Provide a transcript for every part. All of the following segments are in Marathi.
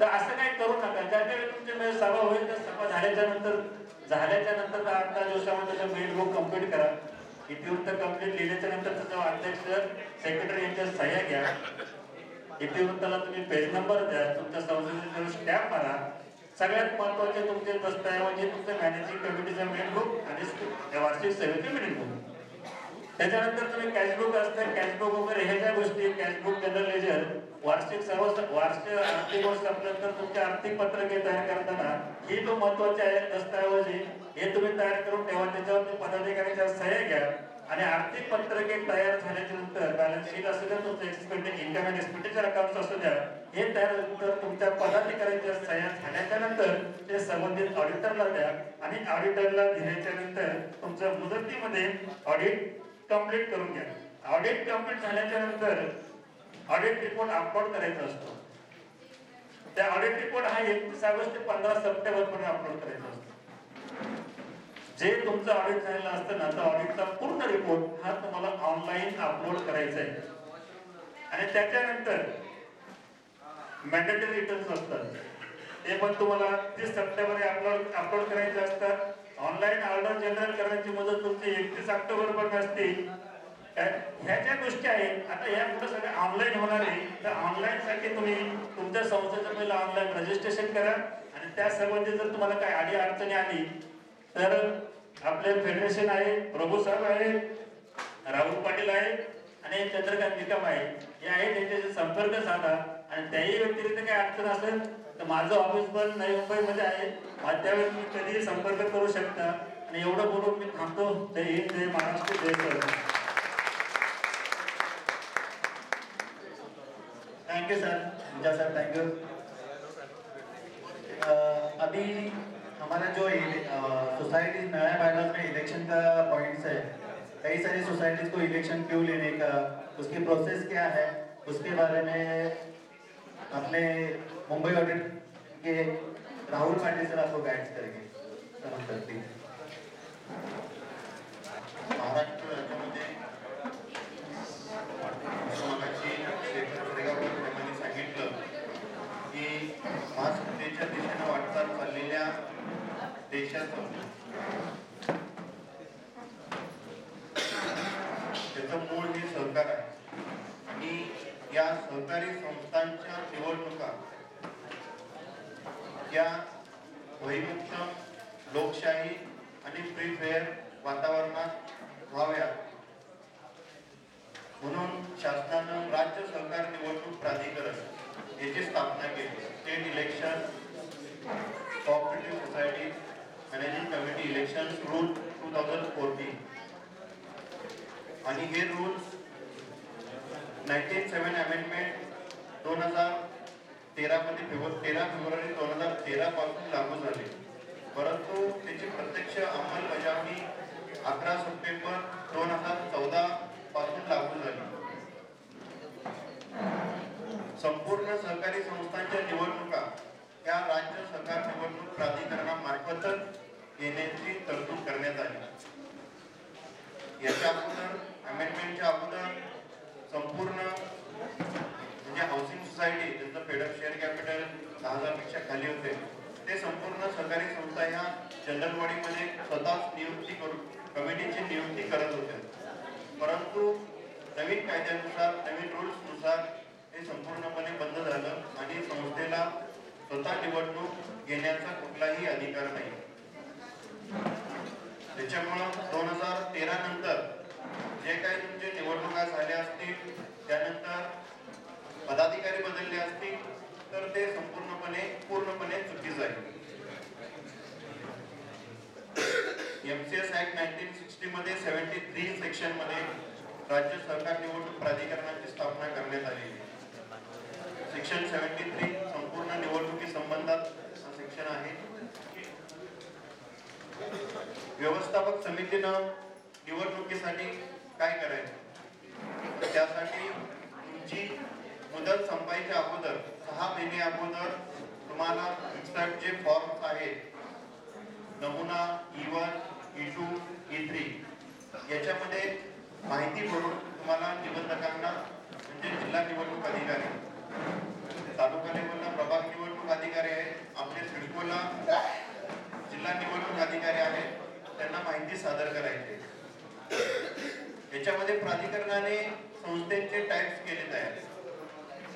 तर असं काही करू नका. ज्या वेळी तुमच्या सभा होईल त्या सभा झाल्याच्या नंतर 8-10 दिवसामध्ये त्याचं मेल बुक कम्प्लीट करा. इतिवृत्त कम्प्लीट लिहिल्याच्या नंतर त्याचा अध्यक्ष सेक्रेटरी यांच्या सह्या घ्या. इतिवृत्ताला तुम्ही पेज नंबर द्या, तुमच्या संस्थेचा स्टॅम्प मारा. सगळ्यात महत्त्वाचे तुमचे दस्तऐवज तुमचं मॅनेजिंग कमिटीचं मेल बुक आणि वार्षिक सेवेचं मिनिट बुक. त्याच्यानंतर तुम्ही कॅशबुक असतं, कॅशबुक वगैरे हे ज्या गोष्टी, कॅशबुक, जनरल लेजर, वार्षिक आर्थिक वर्ष संपल्यानंतर तुमचे आर्थिक पत्रके तयार करताना ही तो महत्वाचे आहे दस्तऐवज हे तुम्ही तयार करून ठेवा. त्याच्यावर पदाधिकाऱ्यांच्या सह्या घ्या आणि आर्थिक पत्रके तयार झाल्याच्या नंतर बॅलन्स शीट असू द्या, तुमचं इन्कम अँड एक्सपेंडिचर अकाउंट असू द्या, हे तयार झाल्यानंतर तुमच्या पदाधिकाऱ्यांच्या सह्या झाल्याच्या नंतर ते संबंधित ऑडिटरला द्या आणि ऑडिटरला दिल्याच्या नंतर तुमच्या मुदतीमध्ये ऑडिट कंप्लीट करून घ्या. ऑडिट कंप्लीट झाल्याच्या नंतर ऑडिट रिपोर्ट अपलोड करायचा असतो. त्या ऑडिट रिपोर्ट हा 31 ऑगस्ट ते 15 सप्टेंबर पर्यंत अपलोड करायचा असतो. जे तुमचं ऑडिट झालेलं असतं ना, तर ऑडिटचा पूर्ण रिपोर्ट हा तुम्हाला ऑनलाईन अपलोड करायचा आहे. आणि त्याच्यानंतर मॅन्डेटरी रिटर्न्स असतात, ते पण तुम्हाला 30 सप्टेंबर अपलोड करायचे असतात. ऑनलाईन ऑर्डर जनरेट करण्याची मुदत तुमची 31 ऑक्टोबर पर्यंत असते. ह्या ज्या गोष्टी आहेत आता ह्या पुढे सगळ्या ऑनलाईन होणार आहे. तर ऑनलाईन साठी तुम्ही तुमच्या संस्थेचं पहिलं ऑनलाईन रजिस्ट्रेशन करा आणि त्या संबंधी जर तुम्हाला काही आडी अडचणी आली तर आपले फेडरेशन आहे, प्रभू साहेब आहे, राहुल पाटील आहे आणि चंद्रकांत निकम आहे, हे आहे, त्यांच्याशी संपर्क साधा. आणि त्याही व्यतिरिक्त काही अडचण असेल तर माझं ऑफिस पण नवी मुंबईमध्ये आहे, त्यावेळी तुम्ही कधीही संपर्क करू शकता. आणि एवढं बोलून मी थांबतो. जय हिंद, जय महाराष्ट्र, जय sir. Thank you sir, thank you. अभी हमारा जो सोसाइटी नया बायलॉज में इलेक्शन का पॉइंट्स है, कई सारी सोसाइटीज को इलेक्शन क्यों लेने का, उसकी प्रोसेस क्या है, उसके बारे में अपने मुंबई ऑडिट के राहुल पाटिल सर आपको गाइड करेंगे। नमस्कार। महाराष्ट्र राज्यामध्ये सांगितलं की महासत्तेच्या दिशेने वाटचाल चाललेल्या देशाचं त्याचं मूळ हे सहकार आहे. आणि या सहकारी संस्थांच्या निवडणुका या वैमुक्त लोकशाही आणि फ्री फेअर वातावरणात व्हाव्यात म्हणून शासनानं राज्य सहकार निवडणूक प्राधिकरण याची स्थापना केली. State election cooperative society managing committee election rule 2014 आणि हे रूल्स 97 अमेंडमेंट 2013 मध्ये 13 फेब्रुवारी 2013 पासून लागू झाले, परंतु त्याची प्रत्यक्ष अंमलबजावणी 11 सप्टेंबर 2014 पासून लागू झाली. संपूर्ण सहकारी संस्थांच्या निवडणुका या राज्य सहकार निवडणूक प्राधिकरणामार्फतच घेण्याची तरतूद करण्यात आली. याच्या अगोदर अमेंडमेंटच्या अगोदर संपूर्ण म्हणजे हाऊसिंग सोसायटी ज्यांचं पेडअप शेअर कॅपिटल 10,000 पेक्षा खाली होते ते संपूर्ण सहकारी संस्था ह्या जनरल बॉडीमध्ये स्वतःच नियुक्ती करून कमिटीची नियुक्ती करत होते. परंतु नवीन कायद्यानुसार नवीन रूल्सनुसार हे संपूर्णपणे बंद झालं आणि संस्थेला स्वतः निवडणूक घेण्याचा कुठलाही अधिकार नाही. त्याच्यामुळं 2013 नंतर जे काही तुमचे निवडणुका झाल्या असतील त्यानंतर पदाधिकारी बदलले असतील तर ते पूर्णपणे चुकीचं आहे. MCS ऍक्ट 1960 मध्ये 73 सेक्शन मध्ये राज्य सहकार निवडणूक प्राधिकरणाची स्थापना करण्यात आली. सेक्शन 73 संपूर्ण निवडणुकी संबंधात हा सेक्शन आहे. व्यवस्थापक समितीनं निवडणुकीसाठी काय करायचं, त्यासाठी तुमची मुदत संपायच्या अगोदर 6 महिने अगोदर तुम्हाला इन्स्टंट जे फॉर्म आहेत नमुना E1, E2, E3 याच्यामध्ये माहिती भरून तुम्हाला निबंधकांना म्हणजे जिल्हा निवडणूक अधिकारी, तालुका लेवलला प्रभाग निवडणूक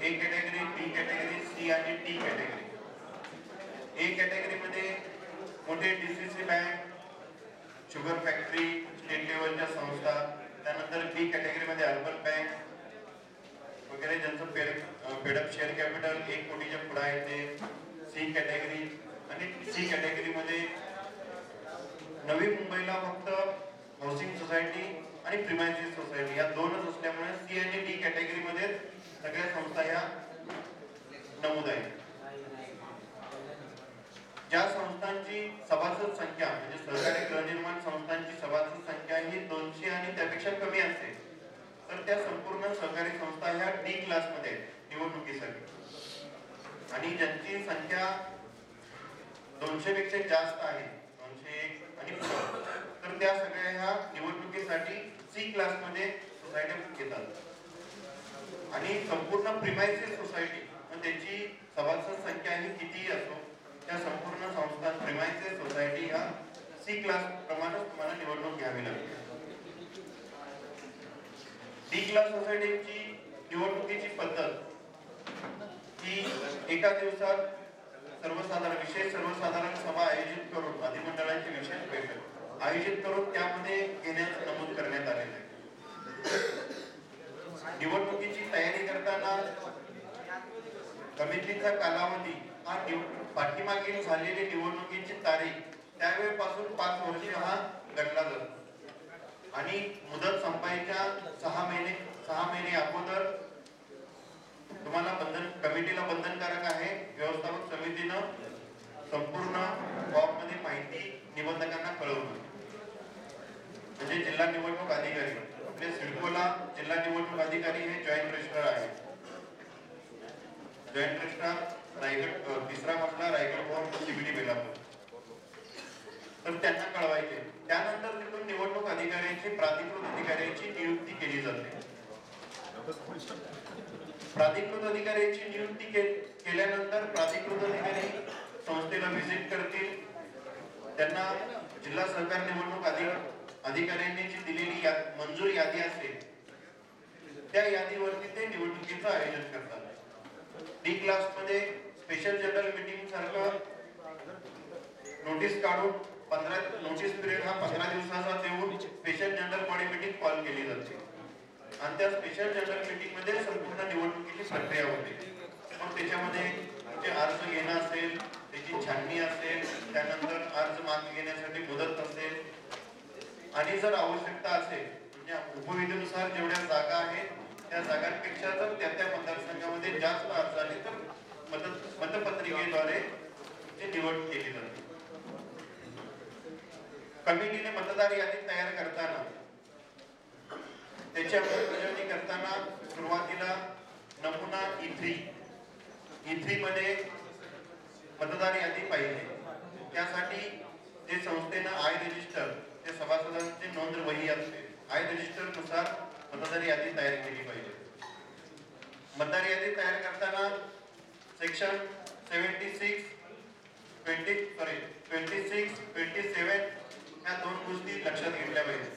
A category, B category, C आणि डी कॅटेगरी. ए कॅटेगरी मध्ये मोठे DCC bank, sugar factory, state लेवलच्या संस्था, त्यानंतर बी कॅटेगरी मध्ये अर्बन बँक वगैरे ज्यांचं पेडअप शेअर कॅपिटल 1 कोटीच्या पुढे आहे ते. सी कॅटेगरी आणि सी कॅटेगरी मध्ये नवी मुंबईला फक्त हाऊसिंग सोसायटी आणि प्रिमायसिस सोसायटी या दोनच असल्यामुळे सी आणि डी कॅटेगरी मध्ये सगळ्या संस्था ह्या नमूद आहेत. ज्या संस्थांची सभासद संख्या म्हणजे सहकारी गृहनिर्माण संस्थांची सभासद संख्या ही 200 आणि त्यापेक्षा कमी असते तर त्या संपूर्ण सहकारी संस्था ह्या डी क्लास मध्ये निवडणुकीसाठी. आणि ज्यांची संख्या 200 पेक्षा जास्त आहे, 201 आणि पुढे, तर त्या सगळ्या ह्या निवडणुकीसाठी सी क्लास मध्ये सोसायटी घेतात. आणि संपूर्ण प्रिमायसिस सोसायटी त्याची सभासद संख्या ही कितीही असो त्या संपूर्ण संस्था प्रिमायसिस सोसायटी ह्या सी क्लास प्रमाणे तुम्हाला निवडणूक घ्यावी लागते. डी क्लास सोसायटीची निवडणुकीची पद्धत ही एका दिवसात विशेष सर्वसाधारण सभा आयोजित करून अधिमंडळाची विशेष बैठक आयोजित करून त्यामध्ये घेण्यास नमूद करण्यात आलेले आहे. निवडणुकीची तयारी करताना कमिटीचा कालावधी हा पाठीमागील झालेली निवडणुकीची तारीख त्यावेळेपासून 5 वर्ष हा गणला जातो. आणि मुदत संपायच्या 6 महिने अगोदर तुम्हाला कमिटीला बंधनकारक आहे. व्यवस्थापक समितीनं संपूर्ण फॉर्म मध्ये माहिती निबंधकांना कळवणं. म्हणजे जिल्हा निवडणूक अधिकारी आपले सिडकोला जिल्हा निवडणूक अधिकारी हे जॉईंट रजिस्ट्रार आहे. जॉईंट रजिस्ट्रार रायगड 3रा मजला रायगड भवन CBD बेलापूर. तर त्यांना कळवायचे. त्यानंतर तिथून निवडणूक अधिकाऱ्यांची प्राधिकृत अधिकाऱ्यांची नियुक्ती केली जाते. प्राधिकृत अधिकाऱ्यांची नियुक्ती केल्यानंतर प्राधिकृत अधिकारी संस्थेला व्हिजिट करतील. त्यांना जिल्हा सहकार निवडणूक अधिकाऱ्यांनी जी दिलेली मंजूर यादी असेल त्या यादीवरती ते निवडणुकीचं आयोजन करतात. डी क्लास मध्ये स्पेशल जनरल मीटिंग सारखं नोटीस काढून नोटीस पिरियड हा 15 दिवसाचा देऊन special general body meeting call केली जाते. आणि त्या स्पेशल जनरल मीटिंग मध्ये संपूर्ण निवडणुकीची प्रक्रिया होते. मग त्याच्यामध्ये जे अर्ज घेणं असेल, त्याची छाननी असेल, त्यानंतर अर्ज मागे घेण्यासाठी मुदत असेल आणि जर आवश्यकता असेल म्हणजे उपविधीनुसार जेवढ्या जागा आहेत त्या जागांपेक्षा जर त्या मतदारसंघामध्ये जास्त अर्ज आले तर मतपत्रिकेद्वारे ती निवड केली जाते. कमिटीने मतदार यादी तयार करताना त्याची अंमलबजावणी करताना सुरुवातीला नमुना E3 मध्ये मतदार यादी पाहिजे. त्यासाठी जे संस्थेनं आय रजिस्टर ते सभासदांची नोंद वही असते. आय रजिस्टर नुसार मतदार यादी तयार केली पाहिजे. मतदार यादी तयार करताना सेक्शन 26, 27 या 2 गोष्टी लक्षात घेतल्या पाहिजे.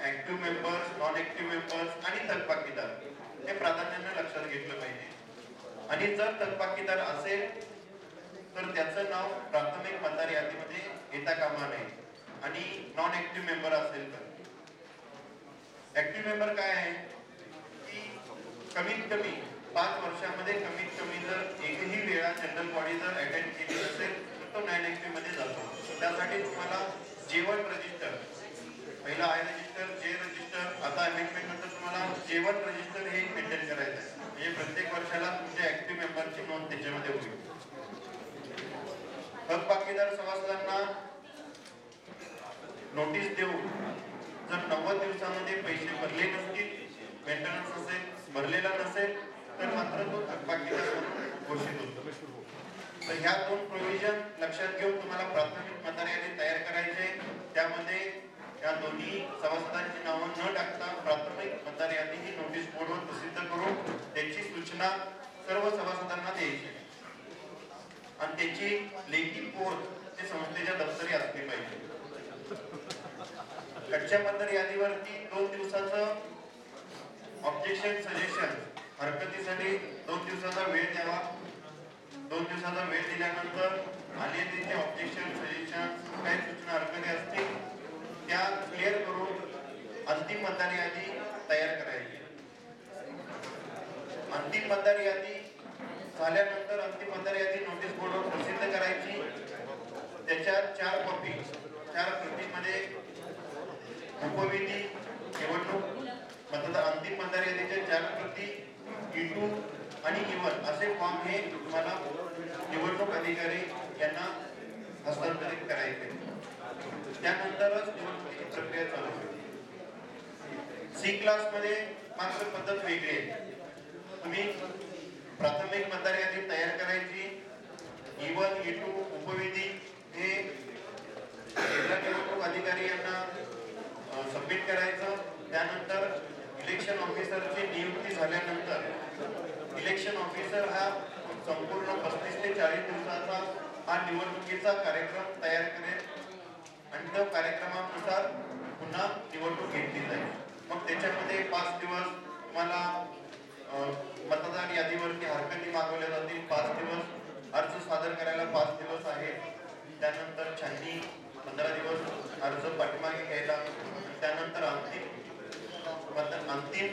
Active members, non active members आणि थकबाकीदार हे प्राधान्याने लक्षात घेतलं पाहिजे. आणि जर थकबाकीदार असेल तर त्याचं नाव प्राथमिक मतदार यादीमध्ये येता कामा नये. आणि नॉन ऍक्टिव्ह मेंबर असेल तर ऍक्टिव्ह मेंबर काय आहे की कमीत कमी 5 वर्षामध्ये कमीत कमी जर एकही वेळा जनरल बॉडी जर अटेंड केली असेल तर तो नॉन ऍक्टिव्ह मध्ये जातो. त्यासाठी तुम्हाला J1 रजिस्टर, पहिला आय रजिस्टर, J रजिस्टर, आता अमेंडमेंट नंतर तुम्हाला J1 रजिस्टर हे मेंटेन करायचं आहे. म्हणजे प्रत्येक वर्षाला तुमच्या ऍक्टिव्ह मेंबरची नोंद त्याच्यामध्ये होईल. थकबाकीदार सभासदांना नोटीस देऊन जर 90 दिवसामध्ये पैसे भरले नसतील, मेंटेनन्स असेल भरलेला नसेल तर मात्र तो थकबाकीदार म्हणून घोषित होतो. तर ह्या 2 प्रोव्हिजन लक्षात घेऊन तुम्हाला प्राथमिक मतदार यादी तयार करायचे. त्यामध्ये या दोन्ही सभासदांची नावं न टाकता प्राथमिक मतदार यादी ही नोटीस बोर्डवर प्रसिद्ध करून त्याची सूचना सर्व सभासदांना द्यायची आणि त्याची लेखी पोहोच ते संस्थेच्या दप्तरी असली पाहिजे. कच्च्या मतदार यादीवरती 2 दिवसाचं ऑब्जेक्शन सजेशन हरकतीसाठी 2 दिवसाचा वेळ द्यावा. 2 दिवसाचा वेळ दिल्यानंतर आलेले जे ऑब्जेक्शन, सजेशन, काही सूचना हरकती असतील त्या क्लिअर करून अंतिम मतदार यादी तयार करायची. अंतिम मतदार यादी झाल्यानंतर अंतिम मतदार यादी नोटीस बोर्डवर प्रसिद्ध करायची. त्याच्या 4 कॉपी, 4 प्रतीमध्ये उपविधी निवडणूक मतदार अंतिम मतदार यादीच्या 4 प्रती, E2 आणि E1 असे फॉर्म हे तुम्हाला निवडणूक अधिकारी यांना हस्तांतरित करायचे. त्यानंतरच निवडणुकीची प्रक्रिया चालू होईल. सी क्लास मध्ये मात्र पद्धत वेगळी आहे. तुम्ही प्राथमिक मतदार यादी तयार करायची. E1, E2 उपविधी हे जिल्हा निवडणूक अधिकारी यांना सबमिट करायचं. त्यानंतर इलेक्शन ऑफिसरची नियुक्ती झाल्यानंतर इलेक्शन ऑफिसर हा संपूर्ण 35 ते 40 दिवसाचा हा निवडणुकीचा कार्यक्रम तयार करेल आणि त्या कार्यक्रमानुसार पुन्हा निवडणूक घेतली जाईल. मग त्याच्यामध्ये 5 दिवस तुम्हाला मतदार यादीवरती हरकती मागवल्या जातील. 5 दिवस अर्ज सादर करायला 5 दिवस आहे. त्यानंतर छाननी 15 दिवस अर्ज पाठीमागे घ्यायला. त्यानंतर अंतिम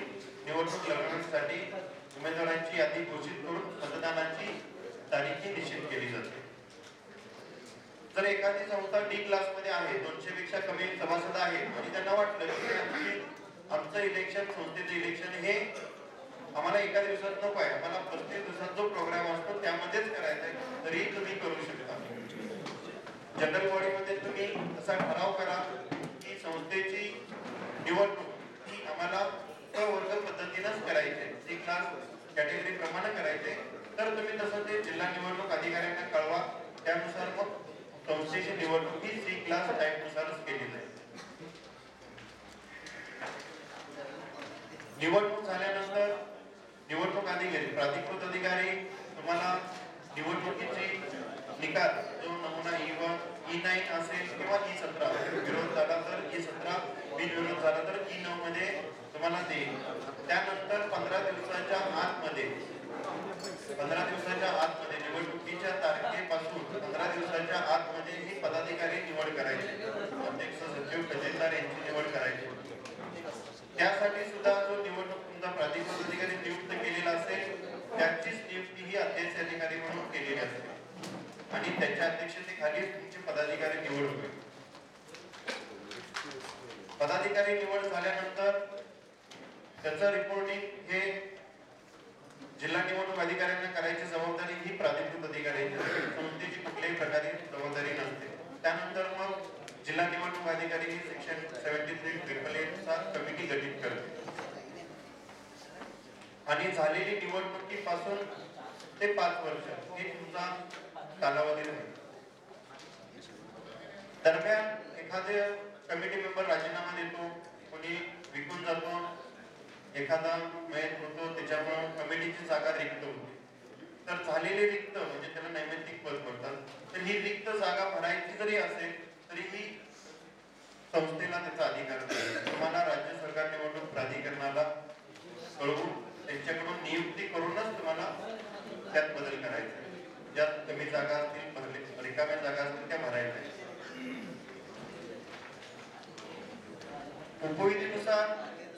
निवडणूक लढवण्यासाठी उमेदवारांची यादी घोषित करून मतदानाची तारीख निश्चित केली जाते. जर एखादी संस्था डी क्लास मध्ये आहे, 200 पेक्षा कमी सभासद आहेत आणि त्यांना वाटलं की आमचं इलेक्शन, संस्थेचं इलेक्शन हे आम्हाला एका दिवसात नको आहे, आम्हाला 35 दिवसात जो प्रोग्राम असतो त्यामध्येच करायचा आहे, तरी तुम्ही करू शकता. जनरल बॉडीमध्ये तुम्ही असा ठराव करा की संस्थेची निवडणूक ही आम्हाला वर्ग पद्धतीनंच करायचे, सी क्लास कॅटेगरी प्रमाणे करायचे. तर तुम्ही तसं ते जिल्हा निवडणूक अधिकाऱ्यांना कळवा. त्यानुसार मग संस्थेची निवडणूक ही सी क्लास टाईप नुसारच केली जाईल. निवडणूक झाल्यानंतर निवडणूक अधिकारी, प्राधिकृत अधिकारी तुम्हाला निवडणुकीची निकाल जो नमुना E1, E9 असेल किंवा E17 विरोध झाला तर E17, बिनविरोध झाला तर E9 मध्ये तुम्हाला देईल. त्यानंतर 15 दिवसाच्या आतमध्ये निवडणुकीच्या तारखेपासून 15 दिवसाच्या आतमध्ये ही पदाधिकारी निवड करायची. अध्यक्ष, सचिव, खजिनदार यांची निवड करायची. त्यासाठी सुद्धा जो निवडणूक तुमचा प्राधिकृत अधिकारी नियुक्त केलेला असेल त्याचीच नियुक्ती ही अध्यक्ष अधिकारी म्हणून केलेली असते आणि त्याच्या अध्यक्षतेखाली तुमचे पदाधिकारी निवड होईल. पदाधिकारी निवड झाल्यानंतर त्याचं रिपोर्टिंग हे जिल्हा निवडणूक अधिकाऱ्यांना करायची जबाबदारी ही प्राधिकृत अधिकाऱ्यांची, संस्थेची कुठल्याही प्रकारे जबाबदारी नसते. त्यानंतर मग जिल्हा निवडणूक अधिकारी ही सेक्शन 73,888 चा कमिटी गठीत करते आणि झालेली निवडणुकीपासून ते 5 वर्ष हे तुमचा कालावधी राहील. दरम्यान एखादे कमिटी मेंबर राजीनामा देतो, कोणी विकून जातो, एखादा मयत होतो, त्याच्यामुळे कमिटीची जागा रिक्त होते. तर झालेली रिक्त म्हणजे त्याला नैमित्तिक पद म्हणतात. तर ही रिक्त जागा भरायची जरी असेल तरी ही संस्थेला त्याचा अधिकार आहे. तुम्हाला राज्य सरकार निवडणूक प्राधिकरणाला कळवून त्यांच्याकडून नियुक्ती करूनच तुम्हाला त्यात बदल करायचा. ज्यात कमी जागा असतील, रिकाम्या जागा असतील त्या भरायच्या. उपविधीनुसार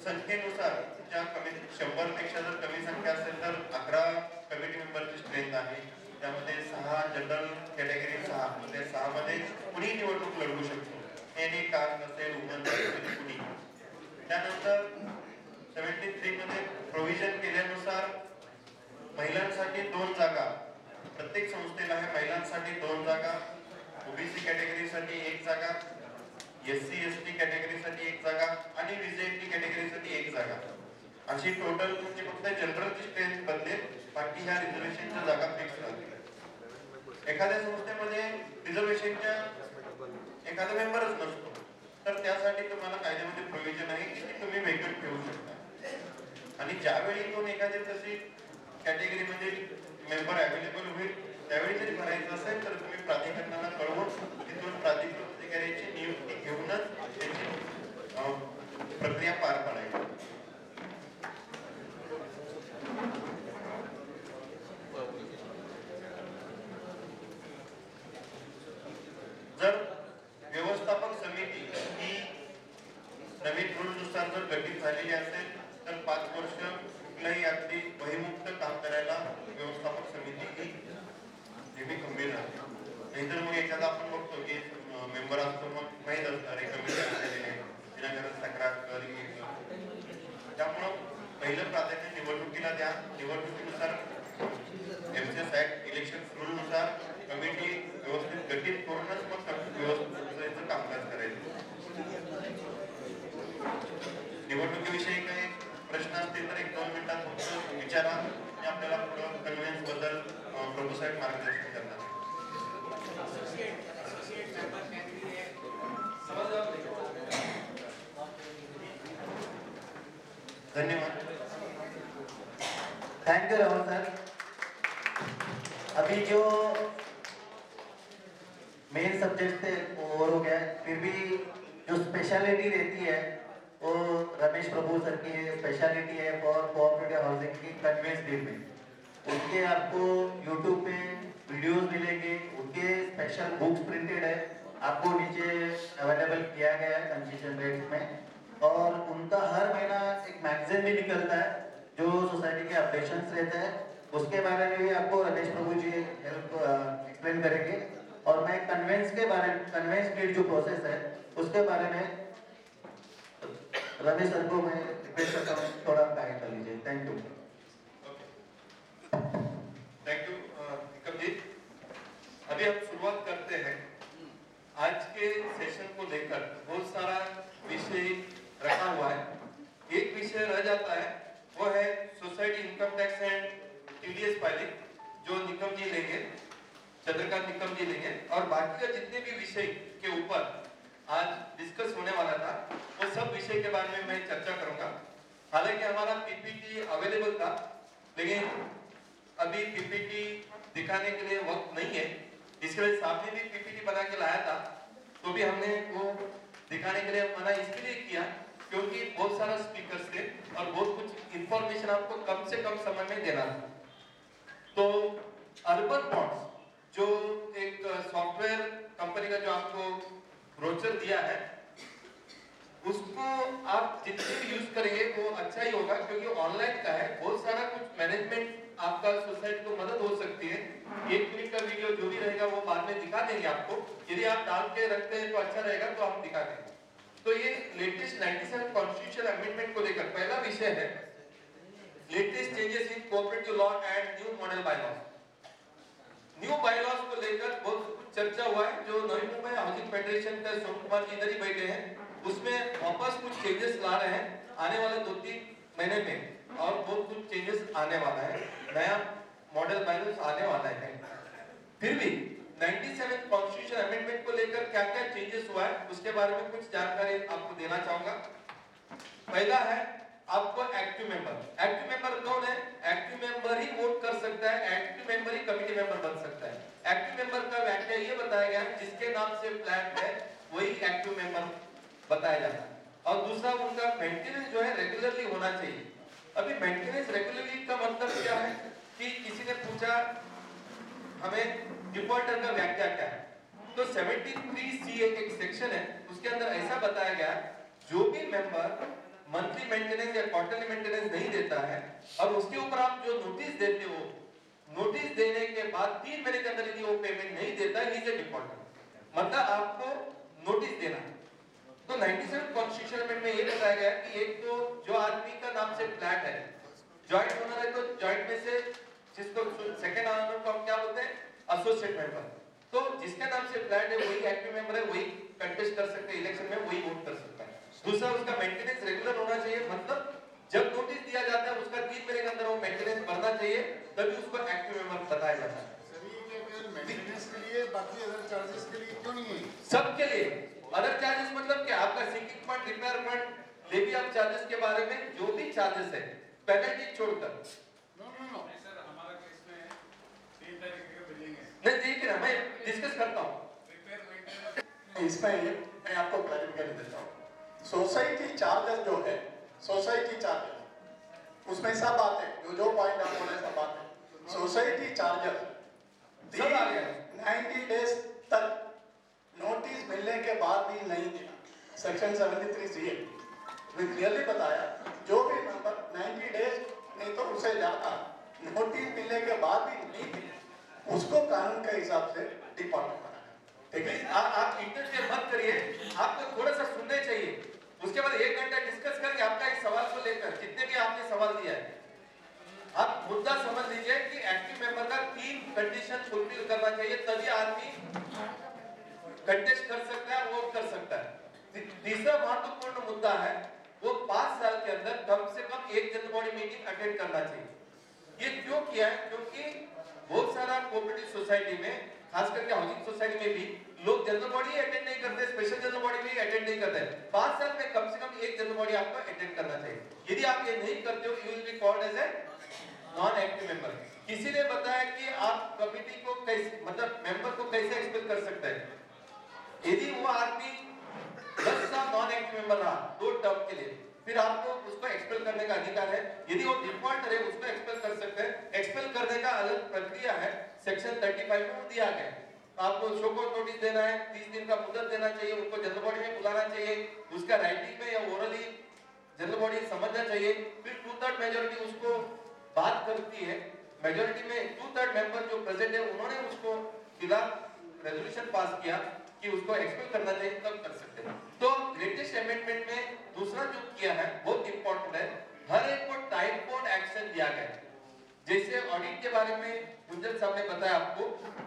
संख्येनुसार ज्या कमी 100 पेक्षा जर कमी संख्या असेल तर 11 कमिटी मेंबरची स्ट्रेंथ आहे. त्यामध्ये 6 जनरल कॅटेगरी 6 म्हणजे 6 मध्ये कुणी निवडणूक लढवू शकतो. एनी कास्ट असेल, वुमन असेल, कुणी. त्यानंतर 73 मध्ये प्रोव्हिजन केल्यानुसार महिलांसाठी 2 जागा प्रत्येक संस्थेला आहे. महिलांसाठी 2 जागा, ओबीसी कॅटेगरीसाठी 1 जागा, SC ST कॅटेगरीसाठी 1 जागा आणि VJT कॅटेगरीसाठी 1 जागा. अशी टोटल म्हणजे फक्त जनरलची स्ट्रेंथ बदलेल, बाकी ह्या रिझर्वेशनच्या जागा फिक्स राहतील. एखाद्या संस्थेमध्ये रिझर्वेशनच्या एखादा मेंबरच नसतो तर त्यासाठी तुम्हाला कायद्यामध्ये प्रोव्हिजन आहे की तुम्ही वेकेंट ठेवू शकता आणि ज्यावेळी कोण एखादी तशी कॅटेगरीमध्ये मेंबर अवेलेबल होईल त्यावेळी जरी भरायचं असेल तर तुम्ही प्राधिकरणाला कळवून तिथून प्राधिकृत अधिकाऱ्याची नियुक्ती घेऊनच त्याची प्रक्रिया पार पाडायची. थोडंसं मार्गदर्शन करणार. धन्यवाद. Thank you Rahul sir. अभी जो मेन सब्जेक्ट थे वो और हो गया, फिर भी जो स्पेशलिटी रहती है वो रमेश प्रभु सर की स्पेशलिटी है फॉर कोऑपरेटिव हाउसिंग की कन्वेंस डील में. उनके आपको यूट्यूब पे वीडियोस मिलेंगे, उनके स्पेशल बुक्स प्रिंटेड है, आपको नीचे अवेलेबल किया गया है कंसेशन रेट्स में. और उनका हर महीना एक मैगजीन भी निकलता है जो सोसाइटी के अपडेशंस रहते हैं. उसके बारे में भी आपको रमेश प्रभु जी हेल्प एक्सप्लेन करेंगे. और मैं कन्वेंस डीड जो प्रोसेस है उसके बारे में रमेश सर को मैं रिक्वेस्ट करता हूँ थोड़ा गाइड कर लीजिए. Thank you. Thank you Nikam ji. अभी हम शुरुआत करते हैं. आज के सेशन को लेकर बहुत सारा विषय रखा हुआ है. एक विषय रह जाता है, वो है society income tax end TDS filing, जो निकम जी लेंगे, चंद्रकांत निकम जी लेंगे. और बाकी का जितने भी विषय के ऊपर आज डिस्कस होने वाला था वो सब विषय के बारे में मैं चर्चा करूंगा. हालांकि हमारा पीपीटी अवेलेबल था, लेकिन अभी पीपीटी दिखाने के लिए वक्त नहीं है. इसके लिए साहब ने भी पीपीटी बना के लाया था, तो भी हमने वो दिखाने के लिए मना इसके लिए किया क्योंकि बहुत सारा स्पीकर्स थे और बहुत कुछ इंफॉर्मेशन आपको कम से कम समय में देना था. तो अर्बन बॉन्ड्स जो एक सॉफ्टवेयर कंपनी का जो आपको ब्रोचर दिया है, उसको आप जितने भी यूज करेंगे वो अच्छा ही होगा क्योंकि ऑनलाइन का है. बहुत सारा कुछ मैनेजमेंट आपका सोसाइटी को मदद हो सकती है. 1 मिनट का वीडियो जो भी रहेगा वो बाद में दिखा देंगे आपको. यदि आप डाल के रखते हैं तो अच्छा रहेगा, तो हम दिखा देंगे. तो ये लेटेस्ट 97 कॉन्स्टिट्यूशनल अमेंडमेंट को लेकर पहला विषय है, latest changes in cooperative law end new model bylaws. New bylaws को लेकर बहुत कुछ चर्चा हुआ है. जो नवी मुंबई हाउसिंग फेडरेशन का सोम कुमार जी इधर ही बैठे हैं, उसमें वापस कुछ चेंजेस ला रहे हैं आने वाले 2-3 महीने में. और बहुत कुछ चेंजेस आने वाला है, नया मॉडल बायलॉज आने वाला है. फिर भी 97 कॉन्स्टिट्यूशन अमेंडमेंट को लेकर क्या क्या चेंजेस हुआ है उसके बारे में कुछ जानकारी आपको देना चाहूंगा. पहला है आपको एक्टिव मेंबर. एक्टिव मेंबर कौन है? एक्टिव मेंबर ही वोट कर सकता है, एक्टिव मेंबर ही कमेटी मेंबर बन सकता है. एक्टिव मेंबर का व्याख्या ये बताया गया जिसके नाम से फ्लैट है वही एक्टिव मेंबर बताया जाता है. और दूसरा उनका मेंटेनेंस जो है रेगुलरली होना चाहिए. अभी मेंटेनेंस रेगुलरली का मतलब क्या है कि किसी ने पूछा हमें डिफॉल्टर का व्याख्या क्या है, तो 73C एक सेक्शन है, उसके अंदर ऐसा बताया गया जो भी मेंबर मंथली मेंटेनेंस या क्वार्टरली मेंटेनेंस नहीं देता है और उसके ऊपर आप जो नोटिस देते हो, नोटिस देने के बाद 3 महीने के अंदर यदि वो पेमेंट नहीं देता है, इज ए डिफॉल्टर. मतलब आपको नोटिस देना है. तो 97 कॉन्स्टिट्यूशन अमेंडमेंट में ये बताया गया कि एक तो जो आदमी का नाम से फ्लैट है, जॉइंट ओनर है, तो जॉइंट में से जिसको सेकंड ओनर को हम क्या बोलते हैं? Associate member. तो जिसके नाम से फ्लैट है वही एक्टिव मेंबर है, वही कंटेस्ट कर सकते हैं इलेक्शन में, वही वोट कर सकता है. दूसरा उसका मेंटेनेंस रेगुलर होना चाहिए. मतलब जब नोटिस दिया जाता है उसका 3 महीने के अंदर वो मेंटेनेंस भरना चाहिए, तभी उसको एक्टिव मेंबर बताया जाता है. मेंटेनेंस के लिए, बाकी अदर चार्जेस के लिए क्यों नहीं है? सबके लिए अदर चार्जेस मतलब क्या? आपका sinking fund, repair fund, levy of charges के बारे में जो भी चार्जेस है पेनल्टी छोड़कर. नो सर, हमारा केस में 3 तारीख को बिलिंग है. नहीं देख रहा, मैं डिस्कस करता हूँ. इसमें मैं आपको क्लैरिफिकेशन देता हूँ. सोसाइटी चार्जेस जो है, सोसाइटी चार्जेस उसमें सब आते हैं, जो पॉइंट आप बोले सब आते हैं. सोसाइटी चार्जेस सब आ गया. 90 डेज तक नोटिस मिलने के बाद भी नहीं दिया. सेक्शन 73C में क्लियरली बताया जो भी मेंबर 90 डेज नहीं तो उससे ज्यादा नोटिस मिलने के बाद भी नहीं दिया, उसको कानून के हिसाब से डिफॉल्ट बनाया. ठीक है, आप इंटरफेयर मत करिए, आपको थोड़ा सा सुनने चाहिए. उसके बाद 1 घंटा डिस्कस करके आपका एक सवाल को लेकर जितने भी आपने सवाल दिया है, आप मुद्दा समझ लीजिए कि एक्टिव मेंबर का 3 कंडीशन फुलफिल करना चाहिए, तभी आदमी कंटेस्ट कर सकता है, वोट कर सकता है. तीसरा महत्वपूर्ण मुद्दा है वो 5 साल के अंदर कम से कम एक जनरल बॉडी मीटिंग अटेंड करना चाहिए. ये क्यों किया है? क्योंकि बहुत सारा कोऑपरेटिव सोसाइटी में, खास करके हाउसिंग सोसाइटी में भी लोग जनरल बॉडी अटेंड नहीं करते, स्पेशल जनरल बॉडी भी अटेंड नहीं करते। 5 साल में कम से कम एक जनरल बॉडी आपको अटेंड करना चाहिए। यदि आप ये नहीं करते हो, you will be called as a non active member. किसी ने बताया कि आप कमिटी को कैसे, मतलब मेंबर को कैसे एक्सपेल कर सकते हैं? यदि वो आदमी 10 साल नॉन एक्टिव मेंबर रहा 2 टर्म के लिए, फिर आपको उसको एक्सपेल करने का अधिकार है। यदि वो डिफॉल्टर है, उसको एक्सपेल कर सकते हैं। एक्सपेल करने का अलग प्रक्रिया है, सेक्शन 35 में दिया गया है। आपको शो कॉज नोटिस देना है, 30 दिन का मुद्दत देना चाहिए, उनको जनरल बॉडी में बुलाना चाहिए, उसका राइटिंग में या ओरली जनरल बॉडी समझना चाहिए। फिर 2/3 मेजॉरिटी उसको बात करती है, मेजॉरिटी में 2/3 मेंबर जो प्रेजेंट है उन्होंने उसको खिलाफ रेजोल्यूशन पास किया कि उसको एक्सपेल करना चाहिए, तब कर सकते हैं। तो लेटेस्ट अमेंडमेंट में दूसरा जो किया है बहुत इंपॉर्टेंट है, हर एक को टाइम बाउंड एक्शन दिया गया है। जैसे ऑडिट के बारे में गुंजन साहब ने बताया, आपको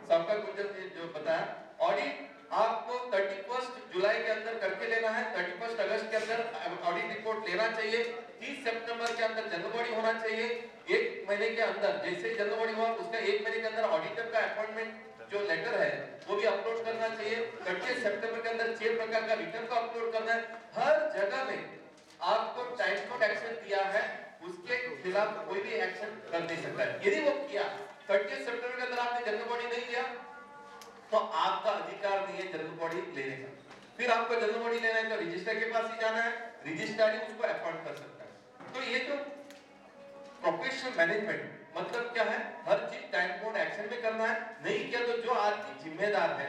सबका गुंजन ने जो बताया, ऑडिट आपको 31 जुलाई के अंदर करके लेना है, 31 अगस्त के अंदर ऑडिट रिपोर्ट लेना चाहिए, 30 सितंबर के अंदर जनरल बॉडी होना चाहिए, 1 महीने के अंदर जैसे ही जनरल बॉडी हुआ उसका 1 महीने के अंदर ऑडिटर का अपॉइंटमेंट जो लेटर है वो भी अपलोड करना चाहिए, 30 सितंबर के अंदर 6 प्रकार का रिटर्न को अपलोड करना है। हर जगह में आपको टाइम बाउंड एक्शन दिया है, उसके खिलाफ कोई भी एक्शन कर नहीं सकता है। यदि वो किया 30 सितंबर के अंदर आपने जनरल बॉडी नहीं लिया तो आपका अधिकार नहीं है जनरल बॉडी लेने का। फिर आपको जनरल बॉडी लेना है तो रजिस्ट्रार के पास ही जाना है, रजिस्ट्रार ही उसको अपॉइंट कर सकता है। तो ये जो प्रोफेशनल मैनेजमेंट मतलब क्या है, हर चीज टाइम बाउंड एक्शन में करना है, नहीं किया तो जो आदमी जिम्मेदार है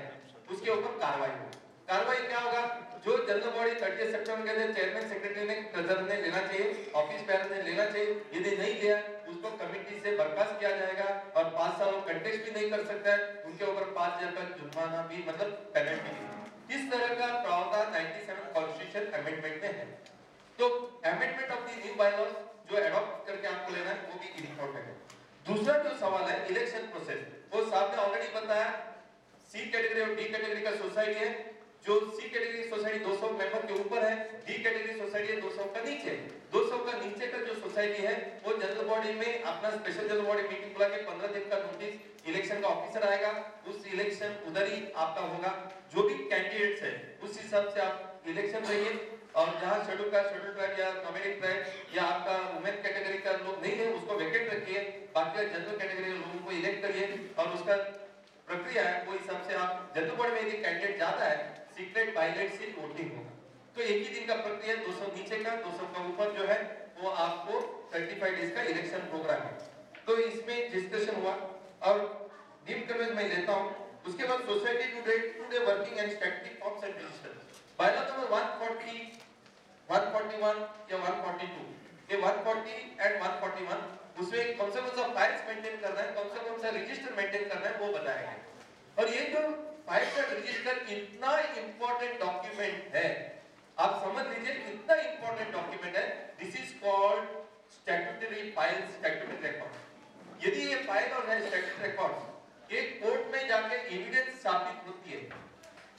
उसके ऊपर कार्रवाई होगी। कार्रवाई क्या होगा, जो जनरल बॉडी 30 सितंबर के अंदर चेयरमैन सेक्रेटरी ने ट्रेजरर ने लेना चाहिए, ऑफिस बेरर ने लेना चाहिए, यदि नहीं लिया उसको कमेटी से बर्खास्त किया जाएगा और 5 साल कंटेस्ट भी नहीं कर सकता है, उनके ऊपर 5,000 का जुर्माना भी, मतलब पेनल्टी भी। इस तरह का प्रावधान 97 कॉन्स्टिट्यूशन अमेंडमेंट में है। तो amendment of the new bylaws जो एडॉप्ट करके आपको लेना है वो भी इंपॉर्टेंट है। दूसरा जो सवाल है इलेक्शन प्रोसेस, वो साहब ने ऑलरेडी बताया, सी कैटेगरी और डी कैटेगरी का सोसाइटी है, जो सी कैटेगरी सोसाइटी 200 मेंबर के ऊपर है, डी कैटेगरी सोसाइटी है 200 का नीचे। 200 का नीचे का जो सोसाइटी है वो जनरल बॉडी में अपना स्पेशल जनरल बॉडी मीटिंग बुला के 15 दिन का नोटिस, इलेक्शन का ऑफिसर आएगा, उस इलेक्शन उधर ही आपका होगा। जो भी कैंडिडेट्स है उस हिसाब से आप इलेक्शन रहिए, और जहां शेड्यूल कास्ट, शेड्यूल ट्राइब या नॉमिनेटेड ट्राइब या आपका वुमेन कैटेगरी का लोग नहीं है उसको वैकेंट रखिए, बाकी जनरल कैटेगरी के लोगों को इलेक्ट करिए। और उसका प्रक्रिया है वो हिसाब से आप जनरल बॉडी में यदि कैंडिडेट जाता है सीक्रेट पायलट से वोटिंग होगा। तो एक ही दिन का प्रक्रिया, 200 नीचे का 200 का ऊपर जो है वो आपको 35 डेज का इलेक्शन प्रोग्राम है। तो इसमें डिस्कशन हुआ और डीम कमेंट में लेता हूं। उसके बाद society today working end statistic forms end register bylaw number 140, 141 या 142, ये 140 एंड 141 उसमें कौन सा फाइल्स मेंटेन करना है, कौन सा रजिस्टर मेंटेन करना है वो बताया गया। और ये जो फाइल्स एंड रजिस्टर इतना इंपॉर्टेंट डॉक्यूमेंट है, आप समझ लीजिए इतना इंपॉर्टेंट डॉक्यूमेंट है, this is called statutory files, statutory record. यदि ये फाइल और स्टैट्यूटरी रिकॉर्ड एक कोर्ट में जाके एविडेंस साबित होती है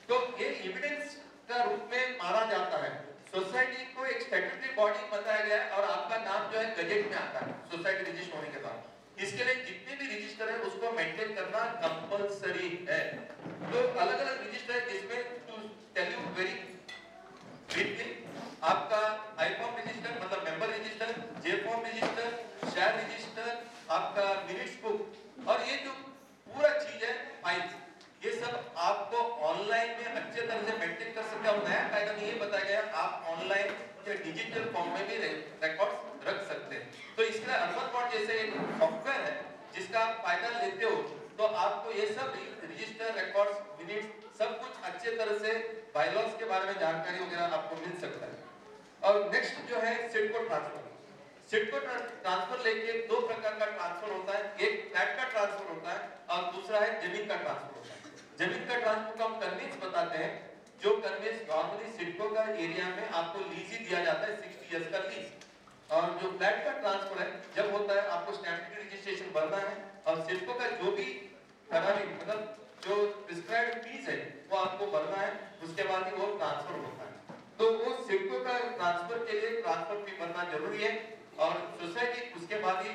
तो ये एविडेंस का रूप में माना जाता है। सोसाइटी को एक स्टैट्यूटरी बॉडी बताया गया है और आपका नाम जो है गजेट में आता है सोसाइटी रजिस्टर होने के बाद। इसके लिए जितने भी रजिस्टर है उसको मेंटेन करना कंपलसरी है। तो अलग अलग रजिस्टर है जिसमें to tell you very briefly, आपका आई फॉर्म रजिस्टर मतलब member register, J form register, share register, आपका मिनट्स बुक, और ये जो पूरा चीज है फाइल्स, ये सब आपको ऑनलाइन में अच्छे तरह से मेंटेन कर सकते हैं। और नया कायदा में ये बताया गया आप ऑनलाइन या डिजिटल फॉर्म में भी रिकॉर्ड्स रख सकते हैं। तो इसके लिए अर्बन बॉट जैसे एक सॉफ्टवेयर है जिसका आप फायदा लेते हो तो आपको ये सब रजिस्टर, रिकॉर्ड्स, मिनट्स सब कुछ अच्छे तरह से बायलॉज के बारे में जानकारी वगैरह आपको मिल सकता है। और नेक्स्ट जो है सिडको ट्रांसफर। सिडको ट्रांसफर लेके 2 प्रकार का ट्रांसफर होता है, एक फ्लैट का ट्रांसफर होता है और दूसरा है जमीन का ट्रांसफर होता है। जमीन का ट्रांसफर को हम कन्वेंस बताते हैं, जो कन्वेंस नॉर्मली सिडको का एरिया में आपको लीज ही दिया जाता है, 60 इयर्स का लीज। और जो फ्लैट का ट्रांसफर है जब होता है आपको स्टैम्प ड्यूटी रजिस्ट्रेशन भरना है और सिडको का जो भी करारी मतलब जो प्रिस्क्राइब्ड फीस है वो आपको भरना है, उसके बाद ही वो ट्रांसफर होता है। तो वो सिडको का ट्रांसफर के लिए ट्रांसफर फी भरना जरूरी है और सोसाइटी उसके बाद ही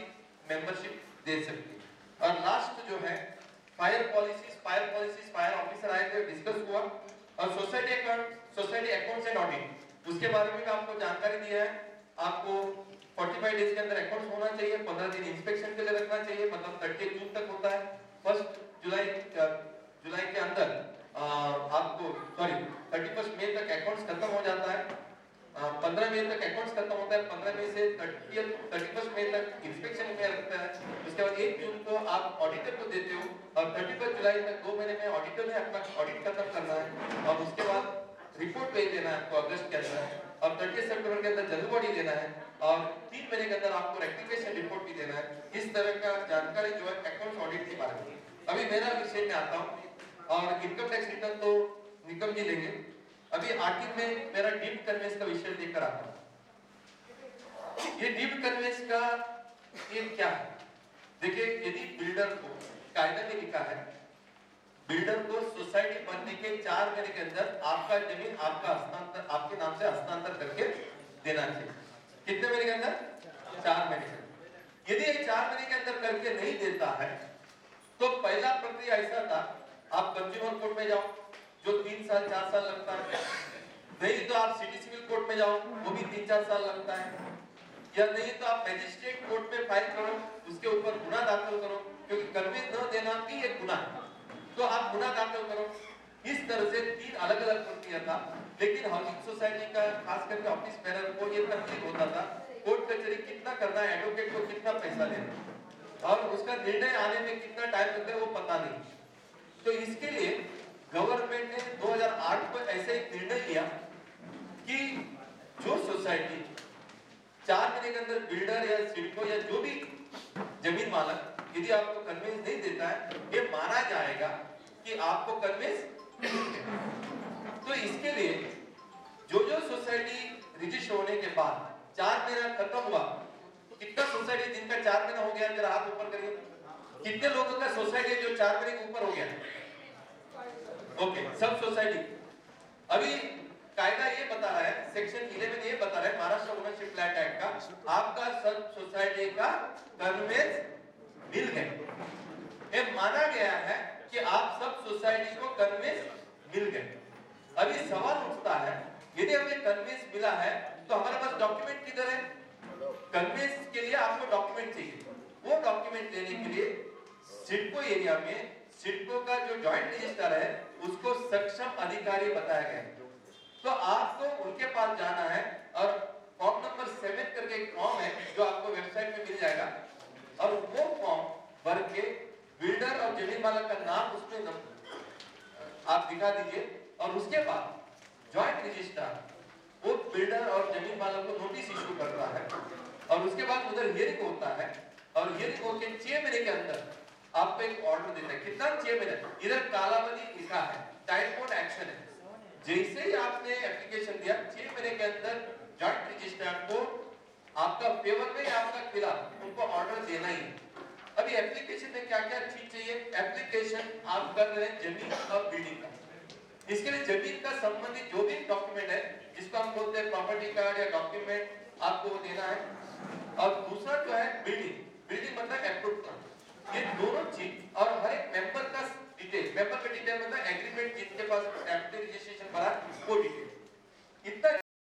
मेंबरशिप दे सकती है। और लास्ट जो है फायर पॉलिसीज फायर ऑफिसर आए थे, डिस्कस हुआ। और सोसाइटी अकाउंट्स एंड ऑडिट, उसके बारे में आपको जानकारी दिया है। आपको 45 डेज के अंदर अकाउंट्स होना चाहिए, 15 दिन इंस्पेक्शन के लिए रखना चाहिए, मतलब 30 जून तक होता है। 1 जुलाई के अंदर आपको 31 मई तक अकाउंट्स खत्म हो जाता है। 15 मई तक अकाउंट्स खत्म होता है, 15 मई से 31 मई तक इंस्पेक्शन में रखता है। उसके बाद 1 जून को आप ऑडिटर को देते हो और 31 जुलाई तक 2 महीने में ऑडिटर ने अपना ऑडिट खत्म करना है और उसके बाद रिपोर्ट भेज देना है आपको अगस्त के अंदर और 30 सितंबर के अंदर जनरल बॉडी देना है और 3 महीने के अंदर आपको रेक्टिफिकेशन रिपोर्ट भी देना है। इस तरह का जानकारी जो है अकाउंट्स ऑडिट के बारे में। अभी मेरा विषय में आता हूं और इनकम टैक्स रिटर्न तो निकम जी लेंगे। अभी आर्टिकल में मेरा डीम्ड कन्वेंस का विषय लेकर आता हूं। ये डीम्ड कन्वेंस का ये क्या है? देखिए, यदि बिल्डर को कायदे में लिखा है बिल्डर को सोसाइटी बनने के 4 महीने के अंदर आपका जमीन आपके नाम से हस्तांतर करके देना चाहिए। कितने महीने के अंदर? 4 महीने। यदि ये 4 महीने के अंदर करके नहीं देता है तो पहला प्रक्रिया ऐसा था, आप कंज्यूमर कोर्ट में जाओ जो 3 साल 4 साल लगता है, नहीं तो आप सिटी सिविल कोर्ट में जाओ वो भी 3-4 साल लगता है, या नहीं तो आप मैजिस्ट्रेट कोर्ट में फाइल करो, उसके ऊपर गुना दाखिल करो, क्योंकि कन्विंस न देना भी एक गुना है, तो आप गुना दाखिल करो। इस तरह से 3 अलग अलग प्रक्रिया था। लेकिन हाउसिंग सोसाइटी का खास करके ऑफिस बेरर को ये तकलीफ होता था कोर्ट कचहरी कितना करना है, एडवोकेट को कितना पैसा देना और उसका निर्णय आने में कितना टाइम लगता है वो पता नहीं। तो इसके लिए गवर्नमेंट ने 2008 में ऐसा एक निर्णय लिया कि जो सोसाइटी 4 महीने के अंदर बिल्डर या सिडको या जो भी जमीन मालक यदि आपको कन्वेंस नहीं देता है, ये माना जाएगा कि आपको कन्वेंस। तो इसके लिए जो सोसाइटी रजिस्टर होने के बाद 4 महीना खत्म हुआ, कितना सोसाइटी जिनका 4 महीना हो गया जरा हाथ ऊपर करिए। कितने लोगों का सोसाइटी जो 4 महीने के ऊपर हो गया? ओके, सब सोसाइटी। अभी कायदा ये बता रहा है, सेक्शन 11 ये बता रहा है महाराष्ट्र ओनरशिप फ्लैट एक्ट का, आपका सब सोसाइटी का कन्वेंस मिल गए। ये माना गया है कि आप सब सोसाइटी को कन्वेंस मिल गए। अभी सवाल उठता है, यदि हमें कन्वेंस मिला है तो हमारे पास डॉक्यूमेंट किधर है? कन्वेंस के लिए आपको डॉक्यूमेंट चाहिए। वो डॉक्यूमेंट लेने के लिए सिडको एरिया में सिडको का जो जॉइंट रजिस्टर है उसको सक्षम अधिकारी बताया गया है। तो आपको उनके पास जाना है और फॉर्म नंबर 7 करके एक फॉर्म है जो आपको वेबसाइट पे मिल जाएगा और वो फॉर्म भर के बिल्डर और जमीन मालक का नाम उसमें आप दिखा दीजिए और उसके बाद जॉइंट रजिस्ट्रार वो बिल्डर और जमीन मालक को नोटिस इशू करता है और उसके बाद उधर हियरिंग होता है और हियरिंग होके 6 महीने के अंदर आपको एक ऑर्डर देता है। कितना? 6 महीने। इधर कालावधि लिखा है, टाइम बोर्ड एक्शन है। जैसे ही आपने एप्लीकेशन दिया 6 महीने के अंदर जॉइंट रजिस्ट्रार को आपका फेवर में या आपका खिलाफ उनको ऑर्डर देना ही। अभी एप्लीकेशन में क्या क्या चीज चाहिए? एप्लीकेशन आप कर रहे हैं जमीन और बिल्डिंग का, इसके लिए जमीन का संबंधित जो भी डॉक्यूमेंट है जिसको हम बोलते हैं प्रॉपर्टी कार्ड या डॉक्यूमेंट, आपको देना है। और दूसरा जो है बिल्डिंग मतलब अप्रूव करना। ये दोनों चीज और हर एक मेंबर का डिटेल, मेंबर का डिटेल मतलब एग्रीमेंट जिनके पास रजिस्ट्रेशन करा वो डिटेल। इतना